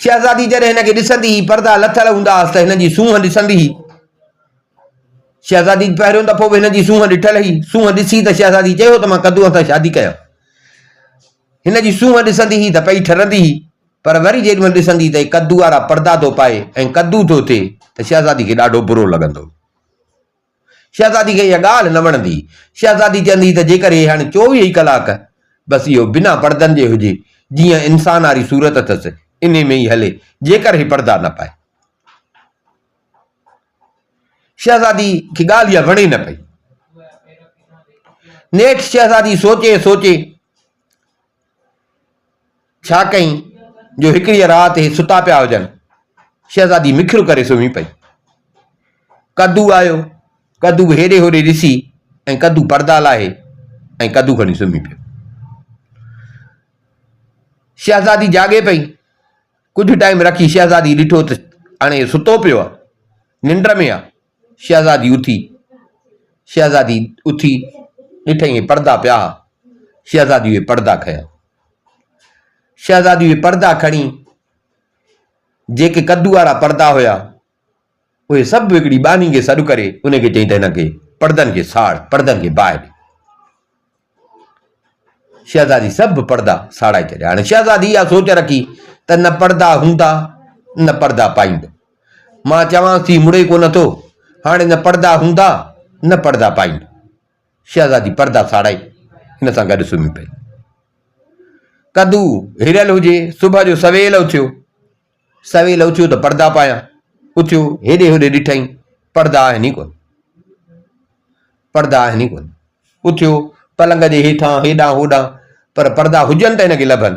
शहज़ादी जॾहिं हिनखे ॾिसंदी हुई, पर्दा लथल हूंदा हुअसि त हिन जी सूंहं ॾिसंदी हुई। शहज़ादी पहिरियों दफ़ो बि हिन जी सूंहं ॾिठल हुई। सूंहं ॾिसी त शहज़ादी चयो त मां कद्दूअ सां शादी कयां। हिन जी सूंहं ॾिसंदी हुई त पई ठरंदी हुई, पर वरी जेॾीमहिल ॾिसंदी त कद्दू वारा पर्दा थो पाए ऐं कद्दू थो थिए त शहज़ादी खे ॾाढो बुरो लॻंदो। शहज़ादी खे इहा ॻाल्हि न वणंदी। शहज़ादी चवंदी त जेकर हे हाणे 24 कलाक बसि इहो बिना पर्दनि जे हुजे, जीअं इंसान वारी सूरत अथसि, इन में ई हले, जेकर हे पर्दा न पाए। शहज़ादी खे ॻाल्हि इहा वणे न पई। नेठि शहज़ादी सोचे सोचे छा कई जो हिकिड़ी राति हे सुता पिया हुजनि, शहज़ादी मिखिरो करे सुम्ही पई। कद्दू आयो, कद्दू हेॾे होॾे ॾिसी ऐं कद्दू पर्दा लाहे ऐं कद्दू खणी सुम्ही पियो। शहज़ादी जागे पई। कुझु टाइम रखी शहज़ादी ॾिठो त हाणे सुतो पियो आहे, निंड में आहे। शहज़ादी उथी ॾिठई पर्दा पिया। शहज़ादी उहे पर्दा खया। शहज़ादी उहे पर्दा खणी, जेके कद्दू वारा पर्दा हुया, उहे सभु हिकिड़ी बानी खे सॾु करे उनखे चई त हिनखे पर्दनि खे साड़, पर्दनि खे बाहि ॾे। शहज़ादी सभु पर्दा साड़ाए छॾिया। हाणे शहज़ादी इहा सोच रखी त न पर्दा हूंदा न पर्दा पाईंदो। मां चवांसि थी मुड़े कोन थो, हाणे न पर्दा हूंदा न पर्दा पाईंदो। शहज़ादी पर्दा साड़ाई हिन सां गॾु सुम्ही पई। कद्दू हिरियल हुजे, सुबुह जो सवेल उथियो त पर्दा पाया। उथियो, हेॾे होॾे ॾिठई, पर्दा आहिनि ई कोन, पर्दा आहिनि ई कोन। उथियो, पलंग जे हेठां हेॾां होॾां, पर पर्दा हुजनि त हिनखे लभनि।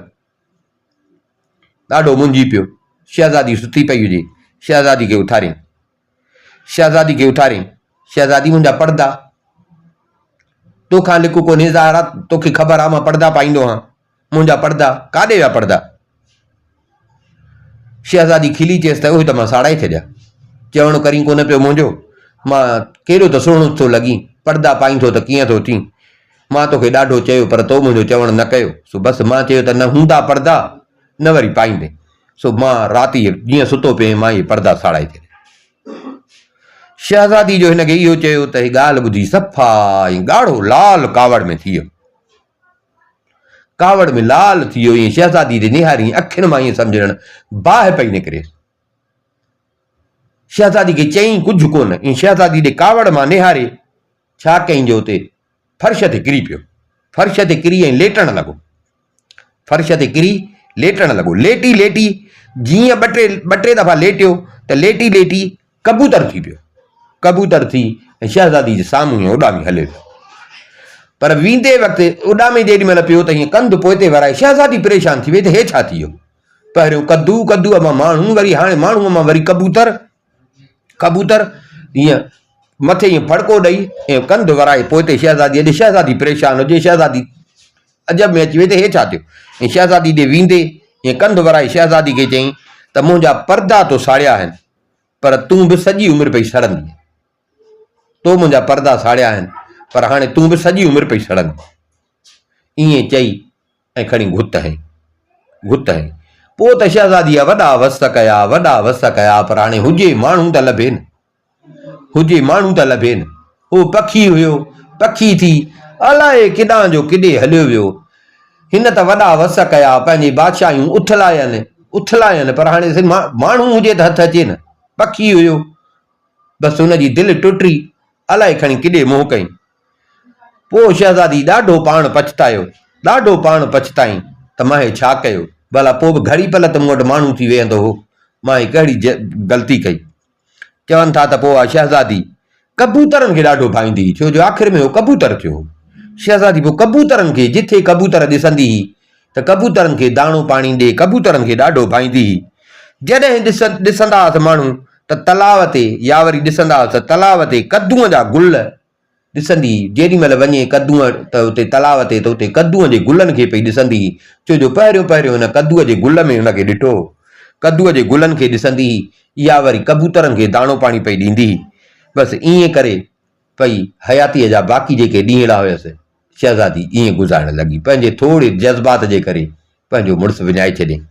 ॾाढो मुंझी पियो। शहज़ादी सुती पई हुजे। शहज़ादी खे उथारियईं। शहज़ादी मुंहिंजा पर्दा, तोखां लिक कोन्हे ज़ाहिरा, तोखे ख़बर आहे मां पर्दा पाईंदो आहियां, मुंहिंजा पर्दा काॾे विया पर्दा? शहज़ादी खिली चयसि त उहे त मां साड़ाए छॾिया। चवणो करी कोन पियो मुंहिंजो, मां केॾो त सुहिणो थो लॻी, पर्दा पाईंदो त कीअं थो थी। मां तोखे ॾाढो चयो पर तो मुंहिंजो चवणु न कयो। सो बसि मां चयो त न हूंदा पर्दा न वरी पाईंदे। सो मां राति जीअं सुतो पिए मां इहे पर्दा साड़ाए छॾिया। शहज़ादी जो हिनखे इहो चयो त हीअ ॻाल्हि ॿुधी सफ़ा ऐं ॻाढ़ो लाल कावड़ में थी वियो। कावड़ में लाल थी वियो। ईअं शहज़ादी ते निहारी, अखियुनि मां ईअं सम्झण बाहि पई निकिरे। शहज़ादी खे चई कुझु कोन। ईअं शहज़ादी ॾे कावड़ मां निहारे छा कई जो उते फर्श ते किरी पियो। फर्श ते किरी ऐं लेटण लॻो। लेटी लेटी जीअं ॿ टे दफ़ा लेटियो त लेटी लेटी कबूतर थी पियो। कबूतर थी ऐं शहज़ादी जे साम्हूं उॾामी हले पियो। पर वेंदे वक़्तु उॾामे जेॾीमहिल पियो त हीअं कंधु पोइते वराए शहज़ादी परेशान थी वई त हे छा थी वियो। पहिरियों कद्दूअ मां माण्हू, वरी हाणे माण्हूअ मां वरी कबूतर हीअं मथे ईअं फड़को ॾेई ऐं कंधु वराए पोइते शहज़ादी। अॼु शहज़ादी परेशान हुजे। शहज़ादी अजब में अची वई त हे छा थियो। ऐं शहज़ादी ॾे वेंदे ईअं कंधु वराए शहज़ादी खे चई त मुंहिंजा पर्दा तो साड़िया आहिनि, पर तूं बि सॼी उमिरि पई सड़ंदी। तो मुंहिंजा पर्दा साड़िया आहिनि, पर हाणे तूं बि सॼी उमिरि पई सड़ंदी। ईअं चई ऐं खणी घुत हई। पोइ त शहज़ादीअ वॾा वस कया, पर हाणे हुजे माण्हू त लभे न। हू पखी हुयो, पखी थी अलाए केॾां जो केॾे हलियो वियो। हिन त वॾा वस कया, पंहिंजे बादशाहियूं उथलायनि, पर हाणे माण्हू हुजे त हथु अचे न। पखी हुयो, बसि हुनजी दिलि टुटी, अलाए खणी केॾे मोह कई। पोइ शहज़ादी ॾाढो पाण पछताई त मां हे छा कयो। भला पोइ बि घड़ी पल त मूं वटि माण्हू थी वेंदो हो, मां हे कहिड़ी ग़लती कई। चवनि था त पोइ शहज़ादी कबूतरनि खे ॾाढो भाईंदी हुई, छो जो आख़िर में हो कबूतर थियो। शहज़ादी पोइ कबूतरनि खे, जिथे कबूतर ॾिसंदी हुई त कबूतरनि खे दाणो पाणी ॾे, कबूतरनि खे ॾाढो भाईंदी हुई। जॾहिं ॾिसंदा हुआसीं माण्हू त तलाव ते या वरी ॾिसंदा हुआसीं तलाव ते कद्दूअ जा गुल ॾिसंदी हुई। जेॾी महिल वञे कद्दूअ त उते तलाव ते त उते कद्दूअ जे गुलनि खे पई ॾिसंदी हुई, छो जो पहिरियों पहिरियों हुन कद्दूअ जे गुल में हुनखे ॾिठो, कद्दूअ जे गुलनि खे ॾिसंदी हुई, या वरी कबूतरनि खे दाणो पाणी पई ॾींदी हुई। बसि ईअं करे पई हयातीअ जा बाक़ी जेके ॾींहं हुयसि शहज़ादी ईअं गुज़ारण लॻी, पंहिंजे थोरे जज़्बात जे करे पंहिंजो मुड़ुसु विञाए छॾियईं।